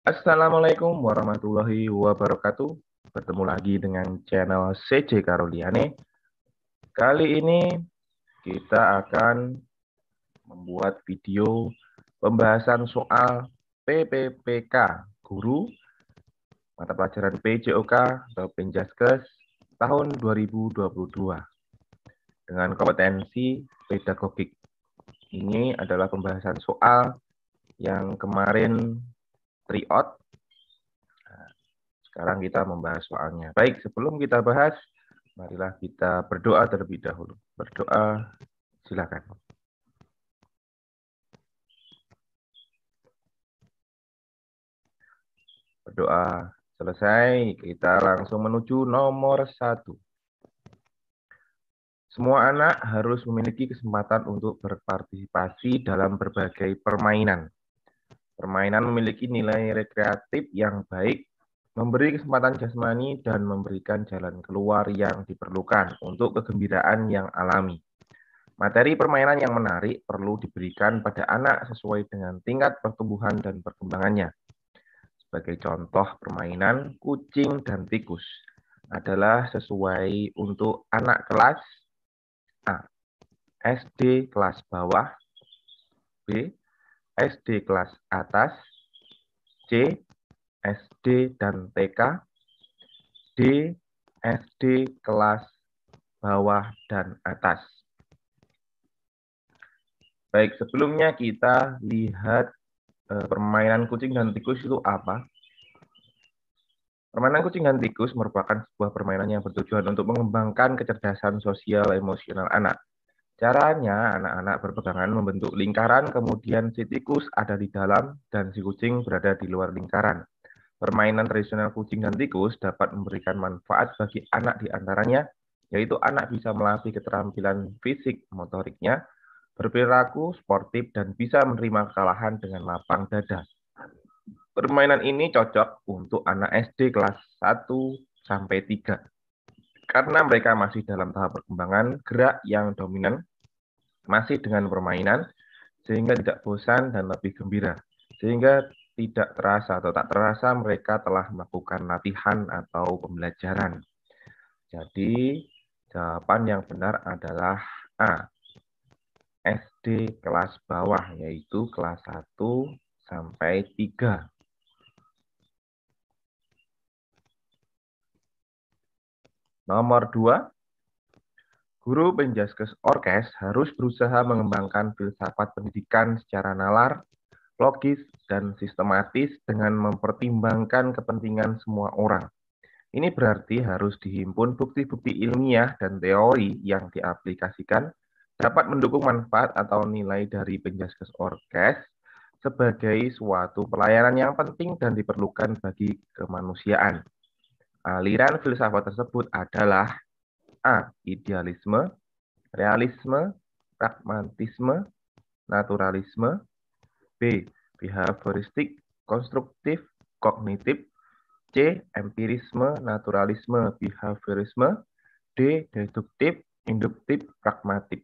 Assalamualaikum warahmatullahi wabarakatuh. Bertemu lagi dengan channel CJ Karoliane. Kali ini kita akan membuat video pembahasan soal PPPK Guru mata pelajaran PJOK atau Penjaskes tahun 2022 dengan kompetensi pedagogik. Ini adalah pembahasan soal yang kemarin tryout. Sekarang kita membahas soalnya. Baik, sebelum kita bahas, marilah kita berdoa terlebih dahulu. Berdoa, silakan. Berdoa selesai, kita langsung menuju nomor 1. Semua anak harus memiliki kesempatan untuk berpartisipasi dalam berbagai permainan. Permainan memiliki nilai rekreatif yang baik, memberi kesempatan jasmani, dan memberikan jalan keluar yang diperlukan untuk kegembiraan yang alami. Materi permainan yang menarik perlu diberikan pada anak sesuai dengan tingkat pertumbuhan dan perkembangannya. Sebagai contoh permainan, kucing dan tikus adalah sesuai untuk anak kelas A. SD kelas bawah, B. SD kelas atas, C. SD dan TK, D. SD kelas bawah dan atas. Baik, sebelumnya kita lihat permainan kucing dan tikus itu apa. Permainan kucing dan tikus merupakan sebuah permainan yang bertujuan untuk mengembangkan kecerdasan sosial emosional anak. Caranya, anak-anak berpegangan membentuk lingkaran, kemudian si tikus ada di dalam dan si kucing berada di luar lingkaran. Permainan tradisional kucing dan tikus dapat memberikan manfaat bagi anak di antaranya, yaitu anak bisa melatih keterampilan fisik motoriknya, berperilaku sportif, dan bisa menerima kekalahan dengan lapang dada. Permainan ini cocok untuk anak SD kelas 1 sampai 3 karena mereka masih dalam tahap perkembangan gerak yang dominan, masih dengan permainan, sehingga tidak bosan dan lebih gembira. Sehingga tidak terasa atau tak terasa mereka telah melakukan latihan atau pembelajaran. Jadi, jawaban yang benar adalah A. SD kelas bawah, yaitu kelas 1 sampai 3. Nomor 2, guru Penjaskes Orkes harus berusaha mengembangkan filsafat pendidikan secara nalar, logis, dan sistematis dengan mempertimbangkan kepentingan semua orang. Ini berarti harus dihimpun bukti-bukti ilmiah dan teori yang diaplikasikan dapat mendukung manfaat atau nilai dari Penjaskes Orkes sebagai suatu pelayanan yang penting dan diperlukan bagi kemanusiaan. Aliran filsafat tersebut adalah A. Idealisme, realisme, pragmatisme, naturalisme, B. Behavioristik, konstruktif, kognitif, C. Empirisme, naturalisme, behaviorisme, D. Deduktif, induktif, pragmatik.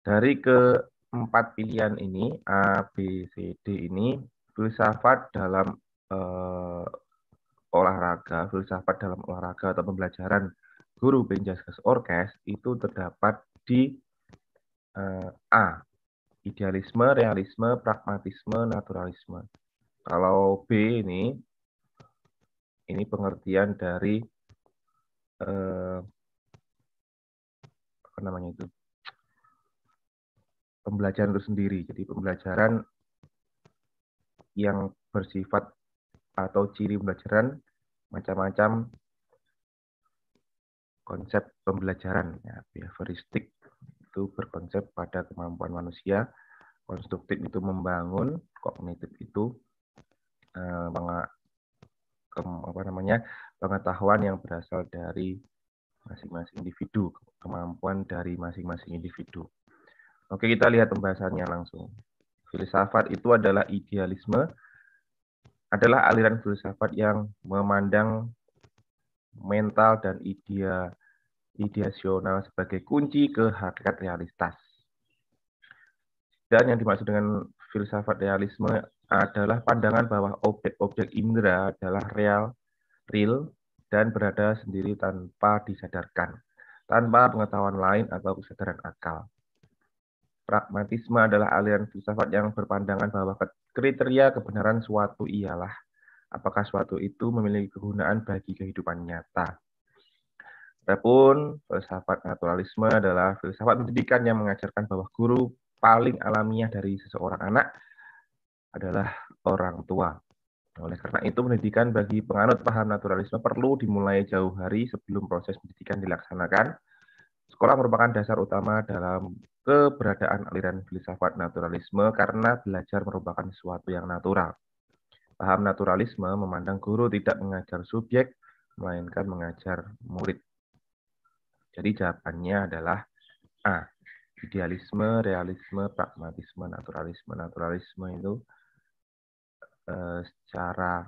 Dari keempat pilihan ini, A, B, C, D ini, filsafat dalam filsafat dalam olahraga atau pembelajaran guru Penjaskes Orkes itu terdapat di A. Idealisme, realisme, pragmatisme, naturalisme. Kalau B ini pengertian dari apa namanya itu? Pembelajaran itu sendiri. Jadi pembelajaran yang bersifat atau ciri pembelajaran macam-macam konsep pembelajaran. Ya, behavioristik itu berkonsep pada kemampuan manusia, konstruktif itu membangun, kognitif itu pengetahuan yang berasal dari masing-masing individu, kemampuan dari masing-masing individu. Oke, kita lihat pembahasannya langsung. Filsafat itu adalah idealisme, adalah aliran filsafat yang memandang mental dan ideasional sebagai kunci ke hakikat realitas. Dan yang dimaksud dengan filsafat realisme adalah pandangan bahwa objek-objek indera adalah real, dan berada sendiri tanpa disadarkan, tanpa pengetahuan lain atau kesadaran akal. Pragmatisme adalah aliran filsafat yang berpandangan bahwa kriteria kebenaran suatu ialah apakah suatu itu memiliki kegunaan bagi kehidupan nyata. Adapun filsafat naturalisme adalah filsafat pendidikan yang mengajarkan bahwa guru paling alamiah dari seseorang anak adalah orang tua. Oleh karena itu, pendidikan bagi penganut paham naturalisme perlu dimulai jauh hari sebelum proses pendidikan dilaksanakan. Sekolah merupakan dasar utama dalam keberadaan aliran filsafat naturalisme karena belajar merupakan sesuatu yang natural. Paham naturalisme memandang guru tidak mengajar subjek, melainkan mengajar murid. Jadi jawabannya adalah A. Idealisme, realisme, pragmatisme, naturalisme. Naturalisme itu secara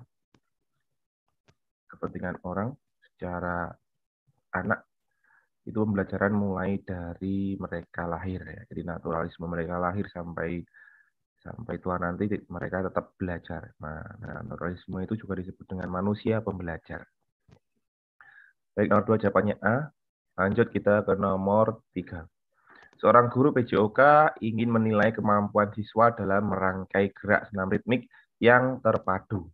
kepentingan orang, secara anak, itu pembelajaran mulai dari mereka lahir. Ya. Jadi naturalisme mereka lahir sampai tua nanti mereka tetap belajar. Nah, naturalisme itu juga disebut dengan manusia pembelajar. Baik, nomor 2 jawabannya A. Lanjut kita ke nomor 3. Seorang guru PJOK ingin menilai kemampuan siswa dalam merangkai gerak senam ritmik yang terpadu.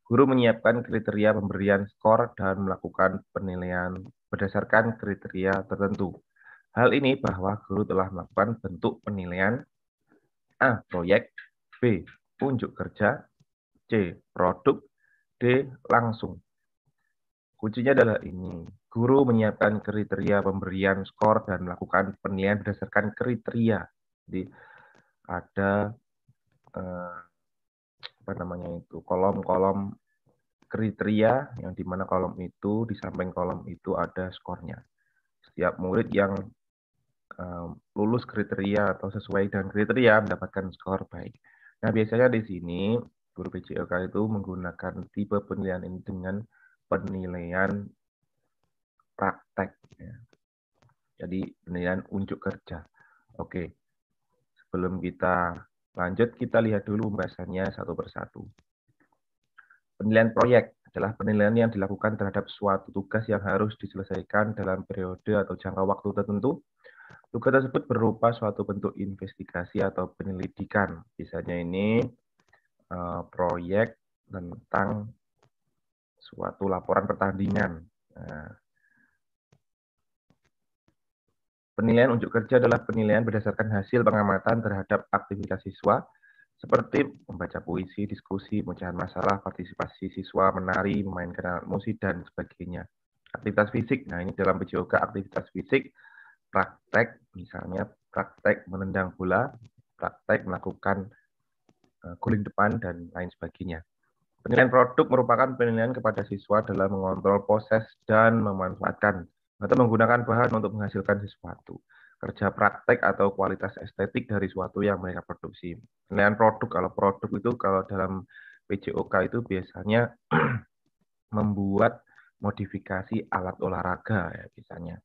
Guru menyiapkan kriteria pemberian skor dan melakukan penilaian berdasarkan kriteria tertentu. Hal ini bahwa guru telah melakukan bentuk penilaian A. Proyek, B. Unjuk kerja, C. Produk, D. Langsung. Kuncinya adalah ini. Guru menyiapkan kriteria pemberian skor dan melakukan penilaian berdasarkan kriteria. Jadi ada kolom-kolom kriteria yang dimana kolom itu di samping kolom itu ada skornya. Setiap murid yang lulus kriteria atau sesuai dengan kriteria mendapatkan skor baik. Nah, biasanya di sini guru PJOK itu menggunakan tipe penilaian ini dengan penilaian praktek. Ya. Jadi penilaian unjuk kerja. Oke, sebelum kita lanjut, kita lihat dulu pembahasannya satu persatu. Penilaian proyek adalah penilaian yang dilakukan terhadap suatu tugas yang harus diselesaikan dalam periode atau jangka waktu tertentu. Tugas tersebut berupa suatu bentuk investigasi atau penyelidikan. Misalnya ini proyek tentang suatu laporan pertandingan. Nah, penilaian unjuk kerja adalah penilaian berdasarkan hasil pengamatan terhadap aktivitas siswa, seperti membaca puisi, diskusi, pemecahan masalah, partisipasi siswa, menari, memainkan alat musik, dan sebagainya. Aktivitas fisik, nah ini dalam PJOK aktivitas fisik, praktek, misalnya praktek menendang bola, praktek melakukan guling depan, dan lain sebagainya. Penilaian produk merupakan penilaian kepada siswa dalam mengontrol proses dan memanfaatkan atau menggunakan bahan untuk menghasilkan sesuatu. Kerja praktek atau kualitas estetik dari suatu yang mereka produksi. Penilaian produk, kalau produk itu kalau dalam PJOK itu biasanya membuat modifikasi alat olahraga ya misalnya.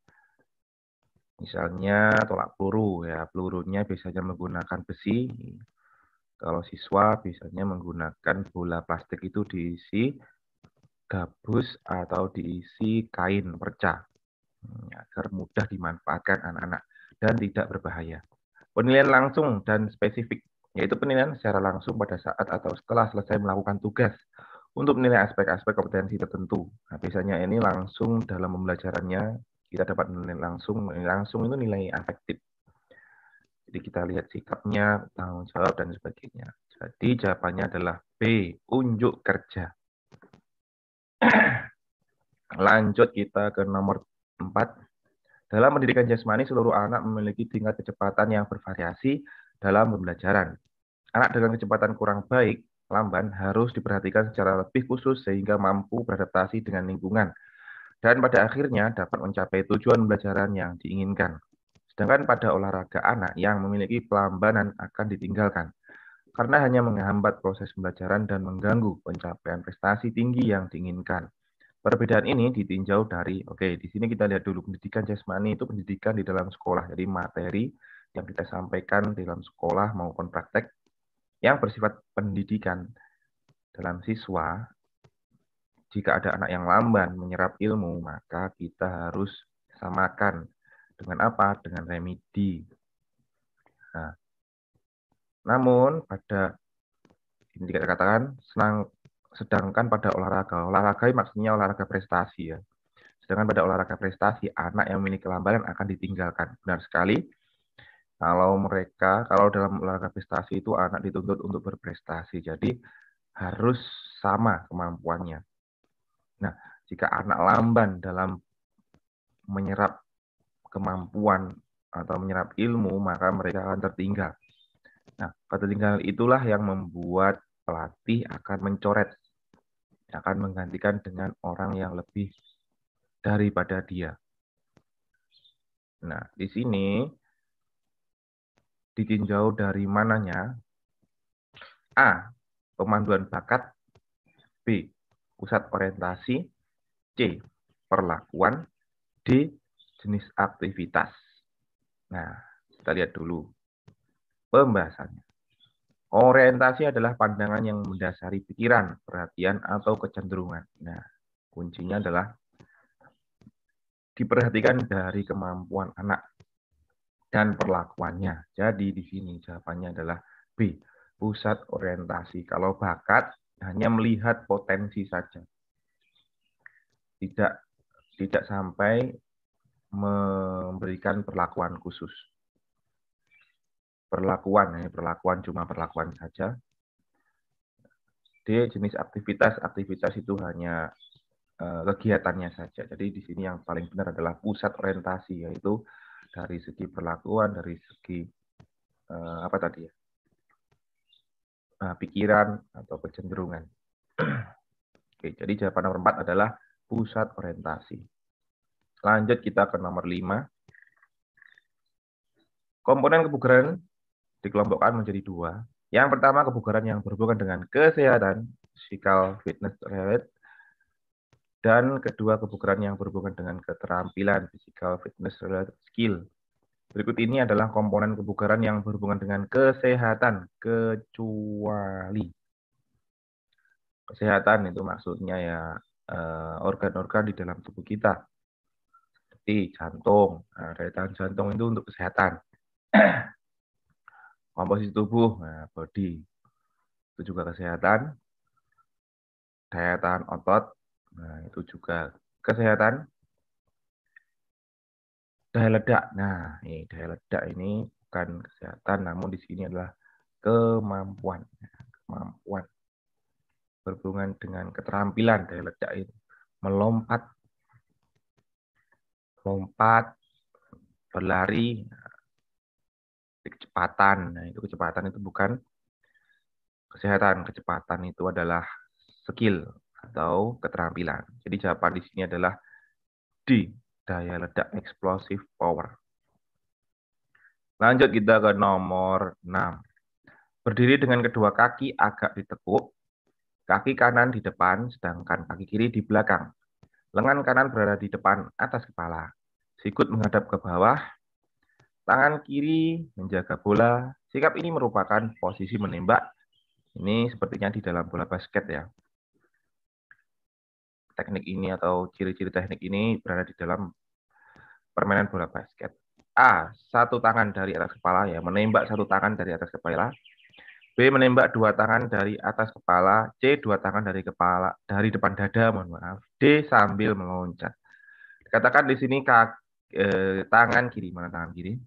Misalnya tolak peluru ya, pelurunya biasanya menggunakan besi. Kalau siswa biasanya menggunakan bola plastik itu diisi gabus atau diisi kain perca agar mudah dimanfaatkan anak-anak dan tidak berbahaya. Penilaian langsung dan spesifik, yaitu penilaian secara langsung pada saat atau setelah selesai melakukan tugas untuk menilai aspek-aspek kompetensi tertentu. Nah, biasanya ini langsung dalam pembelajarannya kita dapat menilai langsung. Langsung itu nilai afektif. Jadi kita lihat sikapnya, tanggung jawab, dan sebagainya. Jadi jawabannya adalah B, unjuk kerja. Lanjut kita ke nomor 4. Dalam pendidikan jasmani, seluruh anak memiliki tingkat kecepatan yang bervariasi dalam pembelajaran. Anak dengan kecepatan kurang baik, lamban, harus diperhatikan secara lebih khusus sehingga mampu beradaptasi dengan lingkungan. Dan pada akhirnya dapat mencapai tujuan pembelajaran yang diinginkan. Sedangkan pada olahraga, anak yang memiliki pelambanan akan ditinggalkan karena hanya menghambat proses pembelajaran dan mengganggu pencapaian prestasi tinggi yang diinginkan. Perbedaan ini ditinjau dari, di sini kita lihat dulu pendidikan jasmani itu pendidikan di dalam sekolah, jadi materi yang kita sampaikan di dalam sekolah maupun praktek. yang bersifat pendidikan dalam siswa. Jika ada anak yang lamban menyerap ilmu, maka kita harus samakan dengan apa? Dengan remedi. Nah, namun pada ini dikatakan sedangkan pada olahraga maksudnya olahraga prestasi ya. Sedangkan pada olahraga prestasi, anak yang memiliki kelambanan akan ditinggalkan. Benar sekali. Kalau dalam olahraga prestasi itu anak dituntut untuk berprestasi. Jadi harus sama kemampuannya. Nah, jika anak lamban dalam menyerap kemampuan atau menyerap ilmu, maka mereka akan tertinggal. Nah, ketertinggalan itulah yang membuat pelatih akan mencoret, akan menggantikan dengan orang yang lebih daripada dia. Nah, di sini ditinjau dari mananya. A. Pemanduan bakat. B. Pusat orientasi. C. Perlakuan. D. Jenis aktivitas. Nah, kita lihat dulu pembahasannya. Orientasi adalah pandangan yang mendasari pikiran, perhatian, atau kecenderungan. Nah, kuncinya adalah diperhatikan dari kemampuan anak dan perlakuannya. Jadi di sini jawabannya adalah B, pusat orientasi. Kalau bakat hanya melihat potensi saja. Tidak sampai memberikan perlakuan khusus. Perlakuan cuma perlakuan saja. D, jenis aktivitas. Aktivitas itu hanya kegiatannya saja. Jadi di sini yang paling benar adalah pusat orientasi, yaitu dari segi perlakuan, dari segi apa tadi ya, pikiran atau kecenderungan. Oke, jadi jawaban nomor 4 adalah pusat orientasi. Lanjut kita ke nomor 5. Komponen kebugaran dikelompokkan menjadi 2. Yang pertama, kebugaran yang berhubungan dengan kesehatan, physical fitness related. Dan kedua, kebugaran yang berhubungan dengan keterampilan, physical fitness related skill. Berikut ini adalah komponen kebugaran yang berhubungan dengan kesehatan, kecuali kesehatan itu maksudnya ya organ-organ di dalam tubuh kita. Seperti jantung, daya tahan jantung itu untuk kesehatan. Komposisi tubuh, body, itu juga kesehatan. Daya tahan otot, itu juga kesehatan. Daya ledak, daya ledak ini bukan kesehatan, namun di sini adalah kemampuan. Kemampuan berhubungan dengan keterampilan. Daya ledak itu melompat, berlari, kecepatan. Nah, itu kecepatan itu bukan kesehatan. Kecepatan itu adalah skill atau keterampilan. Jadi jawaban di sini adalah D, daya ledak explosive power. Lanjut kita ke nomor 6. Berdiri dengan kedua kaki agak ditekuk, kaki kanan di depan, sedangkan kaki kiri di belakang. Lengan kanan berada di depan atas kepala. Sikut menghadap ke bawah, tangan kiri menjaga bola. Sikap ini merupakan posisi menembak. Ini sepertinya di dalam bola basket ya. Teknik ini atau ciri-ciri teknik ini berada di dalam permainan bola basket. A. Satu tangan dari atas kepala, ya menembak satu tangan dari atas kepala. B. Menembak dua tangan dari atas kepala. C. Dua tangan dari kepala dari depan dada, mohon maaf. D. Sambil meloncat. Katakan di sini tangan kiri, mana tangan kiri?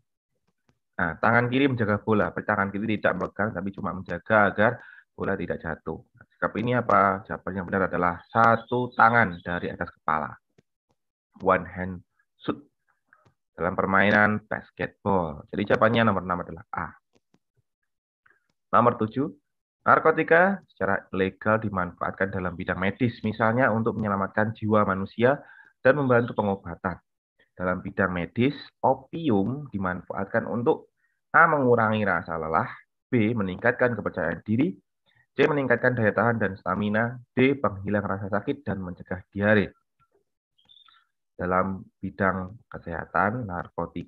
Nah, tangan kiri menjaga bola, tangan kiri tidak memegang, tapi cuma menjaga agar bola tidak jatuh. Sikap ini apa? Jawaban yang benar adalah satu tangan dari atas kepala. One hand shoot dalam permainan basketball. Jadi jawabannya nomor 6 adalah A. Nomor 7, narkotika secara ilegal dimanfaatkan dalam bidang medis, misalnya untuk menyelamatkan jiwa manusia dan membantu pengobatan. Dalam bidang medis, opium dimanfaatkan untuk A. Mengurangi rasa lelah, B. Meningkatkan kepercayaan diri, C. Meningkatkan daya tahan dan stamina, D. Penghilang rasa sakit dan mencegah diare. Dalam bidang kesehatan, narkoba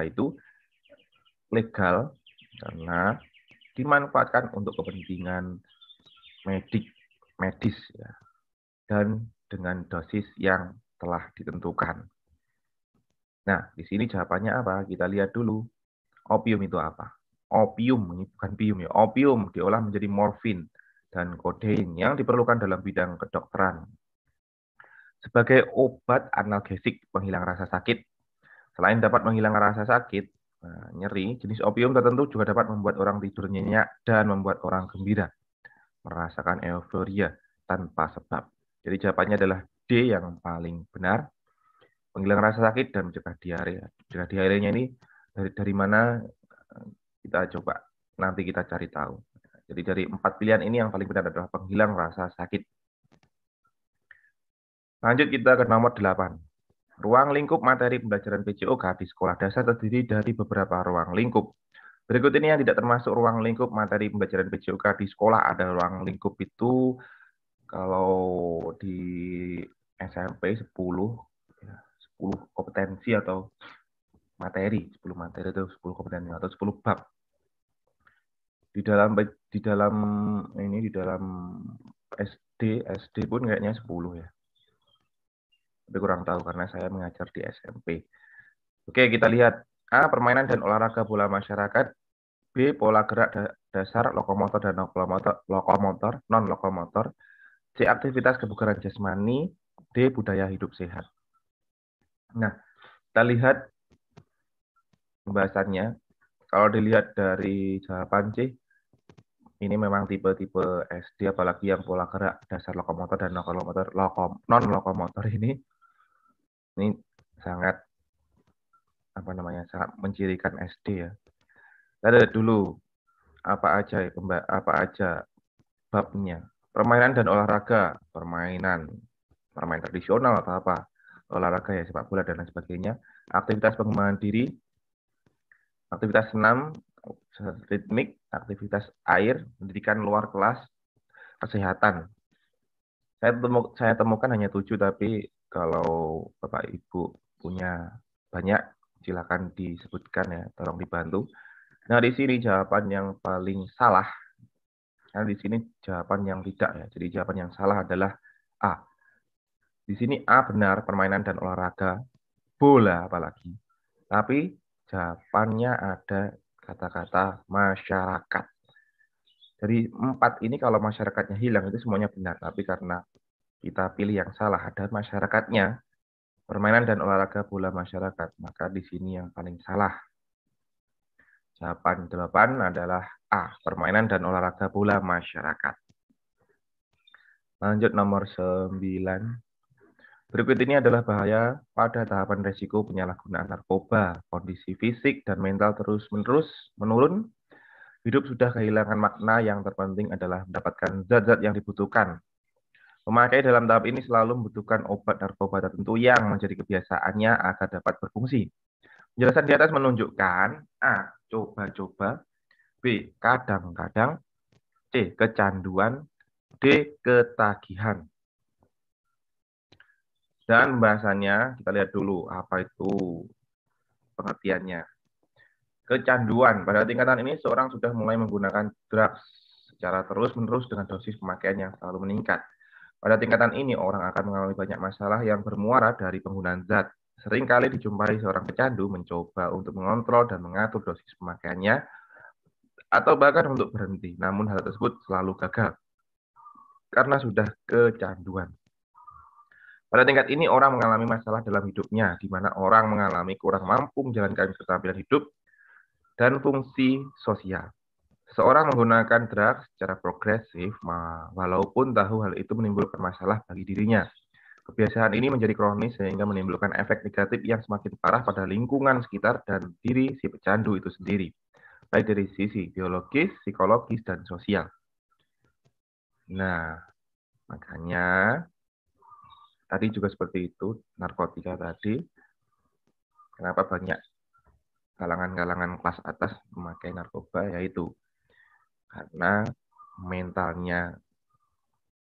itu legal karena dimanfaatkan untuk kepentingan medis ya, dan dengan dosis yang telah ditentukan. Nah, di sini jawabannya apa? Kita lihat dulu. Opium itu apa? Opium, ini bukan pium ya. Opium diolah menjadi morfin dan kodein yang diperlukan dalam bidang kedokteran. Sebagai obat analgesik penghilang rasa sakit, selain dapat menghilangkan rasa sakit, nyeri, jenis opium tertentu juga dapat membuat orang tidur nyenyak dan membuat orang gembira, merasakan euforia tanpa sebab. Jadi jawabannya adalah D yang paling benar. Penghilang rasa sakit dan mencegah diare. Mencegah diarenya ini dari mana kita coba nanti kita cari tahu. Jadi dari 4 pilihan ini yang paling benar adalah penghilang rasa sakit. Lanjut kita ke nomor 8. Ruang lingkup materi pembelajaran PJOK di sekolah dasar terdiri dari beberapa ruang lingkup. Berikut ini yang tidak termasuk ruang lingkup materi pembelajaran PJOK di sekolah. Ada ruang lingkup itu kalau di SMP 10 kompetensi atau materi, 10 materi atau 10 kompetensi atau 10 bab. Di dalam SD pun kayaknya 10 ya. Tapi kurang tahu karena saya mengajar di SMP. Oke, kita lihat. A. Permainan dan olahraga bola masyarakat. B. Pola gerak dasar lokomotor dan non-lokomotor. C. Aktivitas kebugaran jasmani. D. Budaya hidup sehat. Nah, kita lihat pembahasannya. Kalau dilihat dari jawaban C, ini memang tipe-tipe SD, apalagi yang pola gerak dasar lokomotor dan non-lokomotor ini sangat sangat mencirikan SD ya. Kita lihat dulu apa aja babnya. Permainan dan olahraga, permainan tradisional atau apa, olahraga ya sepak bola dan lain sebagainya. Aktivitas pengembangan diri, aktivitas senam, ritmik, aktivitas air, pendidikan luar kelas, kesehatan. Saya temukan hanya 7, tapi kalau Bapak Ibu punya banyak, silakan disebutkan ya, tolong dibantu. Nah, di sini jawaban yang paling salah. Nah, di sini jawaban yang tidak ya. Jadi jawaban yang salah adalah A. Di sini A benar, permainan dan olahraga, bola apalagi. Tapi jawabannya ada kata-kata masyarakat. Jadi 4 ini kalau masyarakatnya hilang itu semuanya benar. Tapi karena kita pilih yang salah, ada masyarakatnya, permainan dan olahraga bola masyarakat, maka di sini yang paling salah. Jawaban 8 adalah A, permainan dan olahraga bola masyarakat. Lanjut nomor 9. Berikut ini adalah bahaya pada tahapan resiko penyalahgunaan narkoba. Kondisi fisik dan mental terus-menerus menurun. Hidup sudah kehilangan makna, yang terpenting adalah mendapatkan zat-zat yang dibutuhkan. Pemakai dalam tahap ini selalu membutuhkan obat narkoba tertentu yang menjadi kebiasaannya agar dapat berfungsi. Penjelasan di atas menunjukkan A. Coba-coba, B. Kadang-kadang, C. Kecanduan, D. Ketagihan. Dan pembahasannya kita lihat dulu apa itu pengertiannya. Kecanduan. Pada tingkatan ini seorang sudah mulai menggunakan drugs secara terus-menerus dengan dosis pemakaian yang selalu meningkat. Pada tingkatan ini orang akan mengalami banyak masalah yang bermuara dari penggunaan zat. Seringkali dijumpai seorang pecandu mencoba untuk mengontrol dan mengatur dosis pemakaiannya atau bahkan untuk berhenti. Namun hal tersebut selalu gagal karena sudah kecanduan. Pada tingkat ini orang mengalami masalah dalam hidupnya, di mana orang mengalami kurang mampu menjalankan keterampilan hidup dan fungsi sosial. Seseorang menggunakan drugs secara progresif, walaupun tahu hal itu menimbulkan masalah bagi dirinya. Kebiasaan ini menjadi kronis sehingga menimbulkan efek negatif yang semakin parah pada lingkungan sekitar dan diri si pecandu itu sendiri, baik dari sisi biologis, psikologis, dan sosial. Nah, makanya tadi juga seperti itu, narkotika tadi. Kenapa banyak kalangan-kalangan kelas atas memakai narkoba, yaitu karena mentalnya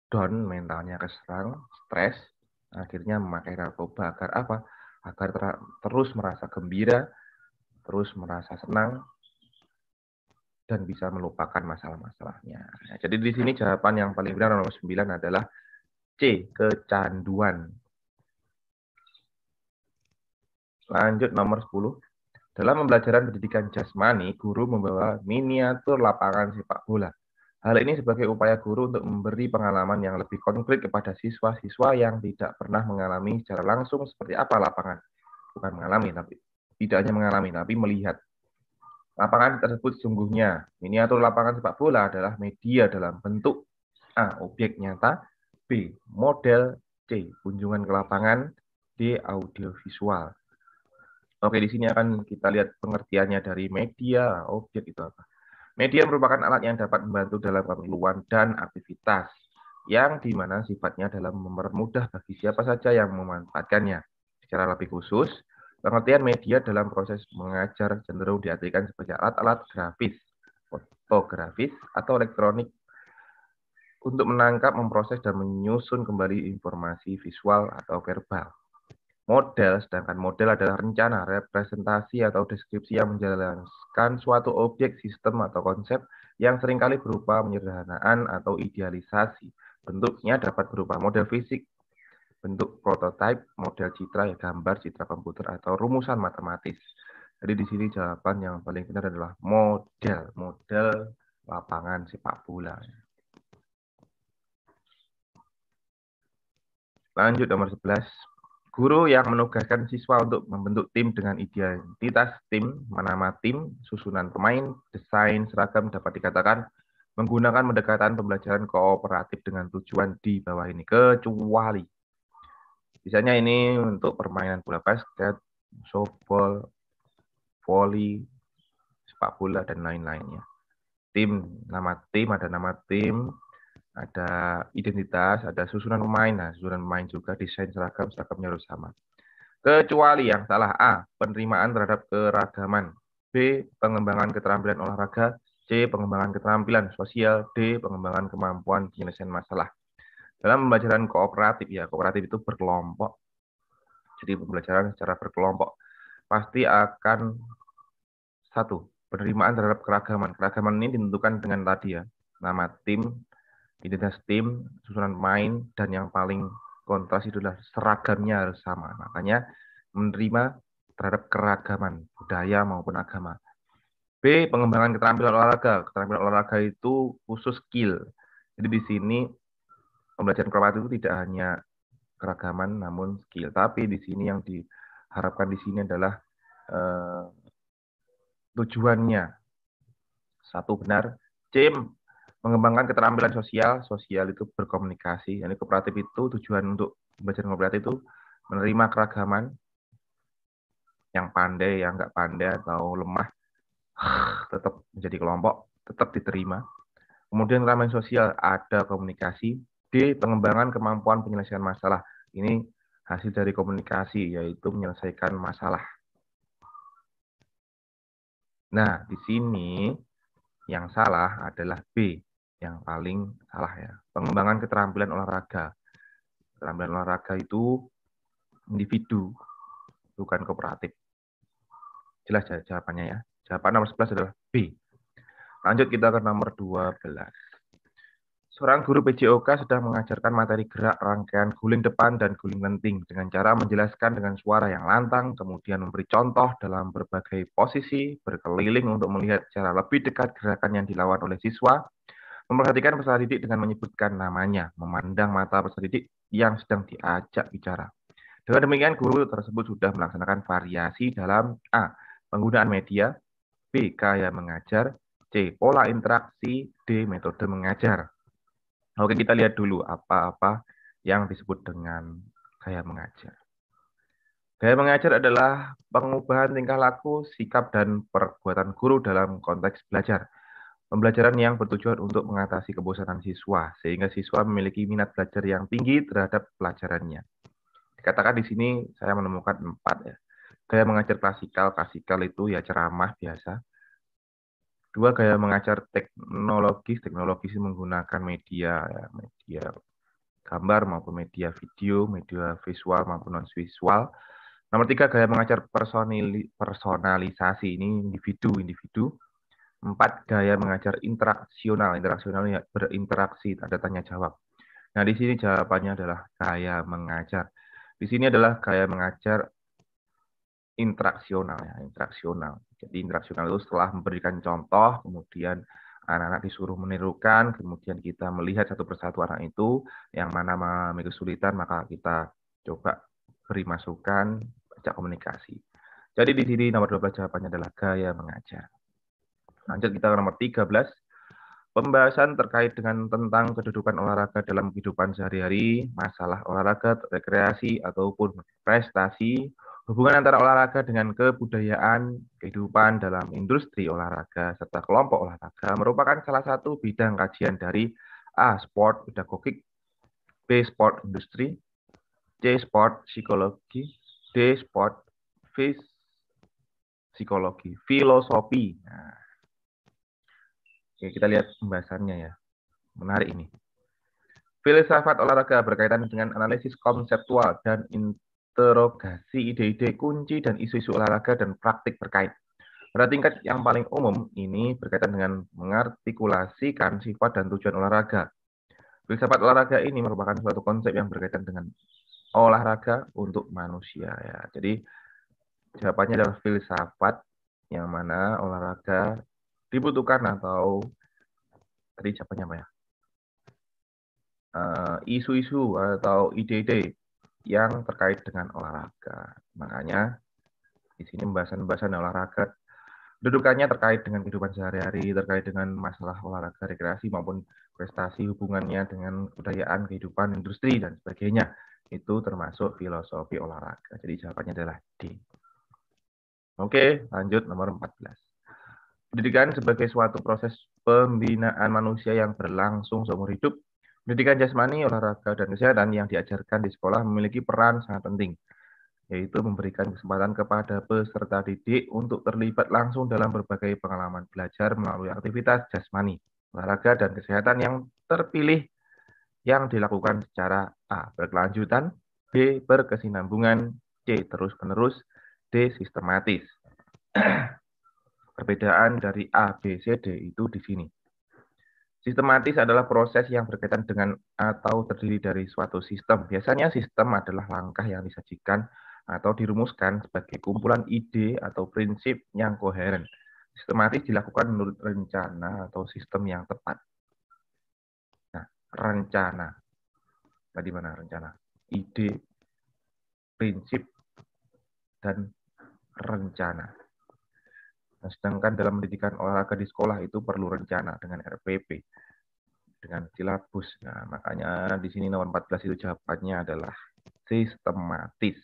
down, mentalnya keserang, stres, akhirnya memakai narkoba agar apa? Agar terus merasa gembira, terus merasa senang, dan bisa melupakan masalah-masalahnya. Nah, jadi di sini jawaban yang paling benar nomor 9 adalah C, kecanduan. Lanjut nomor 10. Dalam pembelajaran pendidikan jasmani, guru membawa miniatur lapangan sepak bola. Hal ini sebagai upaya guru untuk memberi pengalaman yang lebih konkret kepada siswa-siswa yang tidak pernah mengalami secara langsung seperti apa lapangan. Bukan mengalami, tapi tidak hanya mengalami, tapi melihat. Lapangan tersebut sesungguhnya, miniatur lapangan sepak bola adalah media dalam bentuk A, objek nyata, B, model, C, kunjungan ke lapangan, D, audiovisual. Oke, di sini akan kita lihat pengertiannya dari media, objek itu apa. Media merupakan alat yang dapat membantu dalam keperluan dan aktivitas, yang dimana sifatnya dalam mempermudah bagi siapa saja yang memanfaatkannya. Secara lebih khusus, pengertian media dalam proses mengajar cenderung diartikan sebagai alat-alat grafis, fotografis, atau elektronik untuk menangkap, memproses, dan menyusun kembali informasi visual atau verbal. Model, sedangkan model adalah rencana, representasi, atau deskripsi yang menjelaskan suatu objek, sistem, atau konsep yang seringkali berupa penyederhanaan atau idealisasi. Bentuknya dapat berupa model fisik, bentuk prototipe, model citra, ya gambar, citra komputer, atau rumusan matematis. Jadi di sini jawaban yang paling benar adalah model lapangan sepak bola. Lanjut nomor 11. Guru yang menugaskan siswa untuk membentuk tim dengan identitas tim, nama tim, susunan pemain, desain seragam dapat dikatakan menggunakan pendekatan pembelajaran kooperatif dengan tujuan di bawah ini, kecuali misalnya ini untuk permainan bola basket, softball, voli, sepak bola, dan lain-lainnya. Ada nama tim, ada identitas, ada susunan pemain. Nah, susunan pemain juga, desain seragamnya harus sama. Kecuali yang salah. A, penerimaan terhadap keragaman. B, pengembangan keterampilan olahraga. C, pengembangan keterampilan sosial. D, pengembangan kemampuan penyelesaian masalah. Dalam pembelajaran kooperatif, ya kooperatif itu berkelompok. Jadi pembelajaran secara berkelompok pasti akan satu, penerimaan terhadap keragaman. Keragaman ini ditentukan dengan tadi ya, nama tim, identitas tim, susunan pemain, dan yang paling kontras itu adalah seragamnya harus sama. Makanya menerima terhadap keragaman budaya maupun agama. B, pengembangan keterampilan olahraga. Keterampilan olahraga itu khusus skill. Jadi di sini pembelajaran kooperatif itu tidak hanya keragaman namun skill. Tapi di sini yang diharapkan di sini adalah tujuannya. Satu benar. C, mengembangkan keterampilan sosial. Sosial itu berkomunikasi. Jadi kooperatif itu tujuan untuk pembelajaran kooperatif itu menerima keragaman, yang pandai, yang nggak pandai atau lemah tetap menjadi kelompok, tetap diterima. Kemudian keterampilan sosial, ada komunikasi. D, pengembangan kemampuan penyelesaian masalah. Ini hasil dari komunikasi, yaitu menyelesaikan masalah. Nah, di sini yang salah adalah B, yang paling salah ya. Pengembangan keterampilan olahraga. Keterampilan olahraga itu individu, bukan kooperatif. Jelas jawabannya ya. Jawaban nomor 11 adalah B. Lanjut kita ke nomor 12. Seorang guru PJOK sedang mengajarkan materi gerak rangkaian guling depan dan guling lenting dengan cara menjelaskan dengan suara yang lantang, kemudian memberi contoh dalam berbagai posisi, berkeliling untuk melihat secara lebih dekat gerakan yang dilawan oleh siswa, memperhatikan peserta didik dengan menyebutkan namanya, memandang mata peserta didik yang sedang diajak bicara. Dengan demikian, guru tersebut sudah melaksanakan variasi dalam A, penggunaan media, B, gaya mengajar, C, pola interaksi, D, metode mengajar. Oke, kita lihat dulu apa-apa yang disebut dengan gaya mengajar. Gaya mengajar adalah pengubahan tingkah laku, sikap, dan perbuatan guru dalam konteks belajar. Pembelajaran yang bertujuan untuk mengatasi kebosanan siswa, sehingga siswa memiliki minat belajar yang tinggi terhadap pelajarannya. Dikatakan di sini saya menemukan 4 ya. Gaya mengajar klasikal itu ya ceramah biasa. 2, gaya mengajar teknologis menggunakan media gambar maupun media video, media visual maupun non visual. Nomor 3, gaya mengajar personalisasi, ini individu. 4, gaya mengajar interaksional. Interaksional ya berinteraksi, ada tanya jawab. Nah, di sini jawabannya adalah gaya mengajar. Di sini adalah gaya mengajar interaksional ya, interaksional. Jadi interaksional itu setelah memberikan contoh, kemudian anak-anak disuruh menirukan, kemudian kita melihat satu persatu anak itu, yang mana memiliki kesulitan, maka kita coba beri masukan, ajak komunikasi. Jadi di sini nomor 12 jawabannya adalah gaya mengajar. Lanjut kita ke nomor 13. Pembahasan terkait dengan tentang kedudukan olahraga dalam kehidupan sehari-hari, masalah olahraga, rekreasi, ataupun prestasi, hubungan antara olahraga dengan kebudayaan, kehidupan dalam industri olahraga, serta kelompok olahraga merupakan salah satu bidang kajian dari A. Sport pedagogik, B. Sport industri, C. Sport psikologi, D. Sport psikologi, filosofi. Nah, oke, kita lihat pembahasannya ya. Menarik ini. Filsafat olahraga berkaitan dengan analisis konseptual dan interogasi ide-ide kunci dan isu-isu olahraga dan praktik terkait. Pada tingkat yang paling umum, ini berkaitan dengan mengartikulasikan sifat dan tujuan olahraga. Filsafat olahraga ini merupakan suatu konsep yang berkaitan dengan olahraga untuk manusia. Ya. Jadi jawabannya adalah filsafat yang mana olahraga dibutuhkan atau tadi jawabannya apa ya? Isu-isu atau ide-ide yang terkait dengan olahraga. Makanya di sini pembahasan olahraga kedudukannya terkait dengan kehidupan sehari-hari, terkait dengan masalah olahraga rekreasi maupun prestasi, hubungannya dengan kebudayaan, kehidupan, industri, dan sebagainya. Itu termasuk filosofi olahraga. Jadi jawabannya adalah D. Oke, lanjut nomor 14. Pendidikan sebagai suatu proses pembinaan manusia yang berlangsung seumur hidup. Pendidikan jasmani, olahraga, dan kesehatan yang diajarkan di sekolah memiliki peran sangat penting, yaitu memberikan kesempatan kepada peserta didik untuk terlibat langsung dalam berbagai pengalaman belajar melalui aktivitas jasmani, olahraga, dan kesehatan yang terpilih yang dilakukan secara A. berkelanjutan, B. berkesinambungan, C. terus-menerus, D. sistematis. Perbedaan dari A, B, C, D itu di sini. Sistematis adalah proses yang berkaitan dengan atau terdiri dari suatu sistem. Biasanya sistem adalah langkah yang disajikan atau dirumuskan sebagai kumpulan ide atau prinsip yang koheren. Sistematis dilakukan menurut rencana atau sistem yang tepat. Nah, rencana. Tadi mana rencana? Ide, prinsip, dan rencana. Nah, sedangkan dalam pendidikan olahraga di sekolah itu perlu rencana dengan RPP. Dengan silabus. Nah, makanya di sini nomor 14 itu jawabannya adalah sistematis.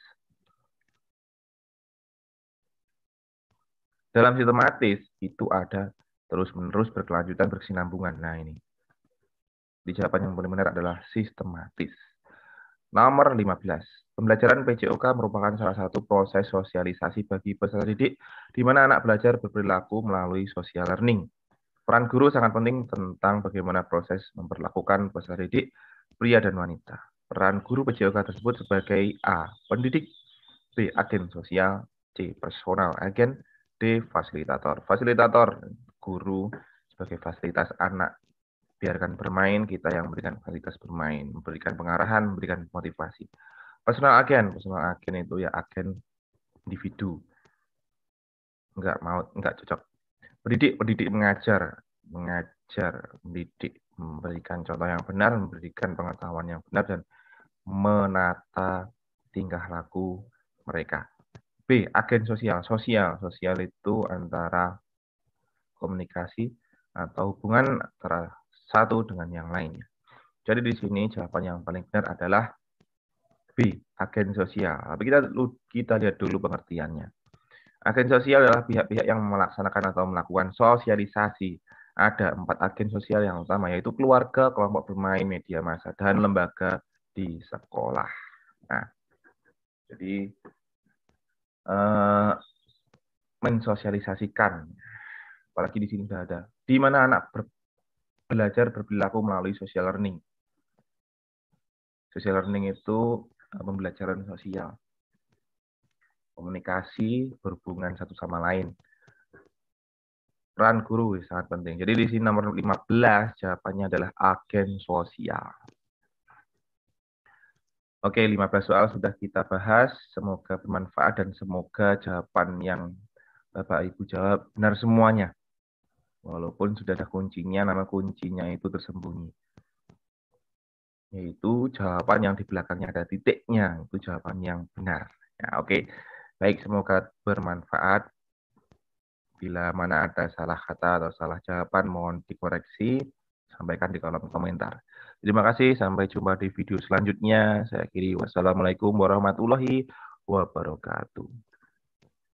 Dalam sistematis itu ada terus-menerus, berkelanjutan, berkesinambungan. Nah, ini. Di jawaban yang paling benar adalah sistematis. Nomor 15. Pembelajaran PJOK merupakan salah satu proses sosialisasi bagi peserta didik di mana anak belajar berperilaku melalui social learning. Peran guru sangat penting tentang bagaimana proses memperlakukan peserta didik pria dan wanita. Peran guru PJOK tersebut sebagai A. pendidik, B. agen sosial, C. personal agen, D. fasilitator. Fasilitator, guru sebagai fasilitas anak. Biarkan bermain, kita yang memberikan fasilitas bermain, memberikan pengarahan, memberikan motivasi. Personal agen itu ya agen individu. Enggak cocok. Pendidik mengajar, mendidik, memberikan contoh yang benar, memberikan pengetahuan yang benar, dan menata tingkah laku mereka. B. Agen sosial. Sosial itu antara komunikasi atau hubungan antara satu dengan yang lainnya. Jadi di sini jawaban yang paling benar adalah B. Agen sosial. Tapi kita lihat dulu pengertiannya. Agen sosial adalah pihak-pihak yang melaksanakan atau melakukan sosialisasi. Ada 4 agen sosial yang utama, yaitu keluarga, kelompok bermain, media massa, dan lembaga di sekolah. Nah, jadi mensosialisasikan, apalagi di sini sudah ada. Di mana anak belajar berperilaku melalui social learning. Social learning itu pembelajaran sosial. Komunikasi, berhubungan satu sama lain. Peran guru sangat penting. Jadi di sini nomor 15 jawabannya adalah agen sosial. Oke, 15 soal sudah kita bahas. Semoga bermanfaat dan semoga jawaban yang Bapak Ibu jawab benar semuanya. Walaupun sudah ada kuncinya, nama kuncinya itu tersembunyi. Yaitu jawaban yang di belakangnya ada titiknya. Itu jawaban yang benar. Ya, oke. Baik, semoga bermanfaat. Bila mana ada salah kata atau salah jawaban, mohon dikoreksi. Sampaikan di kolom komentar. Terima kasih, sampai jumpa di video selanjutnya. Saya akhiri, wassalamualaikum warahmatullahi wabarakatuh.